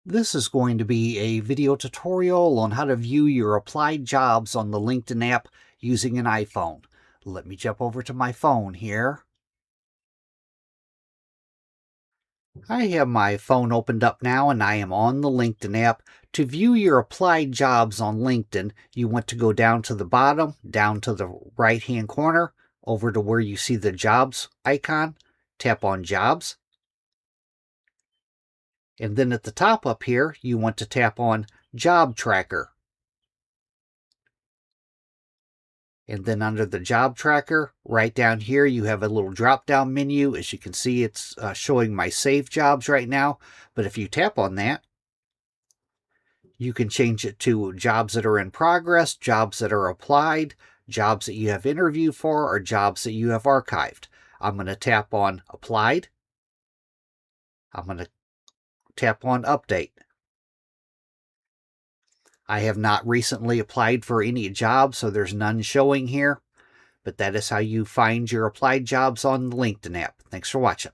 This is going to be a video tutorial on how to view your applied jobs on the LinkedIn app using an iPhone. Let me jump over to my phone here. I have my phone opened up now and I am on the LinkedIn app. To view your applied jobs on LinkedIn, you want to go down to the bottom, down to the right-hand corner, over to where you see the jobs icon. Tap on Jobs. And then at the top up here, you want to tap on Job Tracker. And then under the job tracker, right down here, you have a little drop-down menu. As you can see, it's showing my saved jobs right now. But if you tap on that, you can change it to jobs that are in progress, jobs that are applied, jobs that you have interviewed for, or jobs that you have archived. I'm going to tap on Applied. I'm going to tap on Update. I have not recently applied for any jobs, so there's none showing here. But that is how you find your applied jobs on the LinkedIn app. Thanks for watching.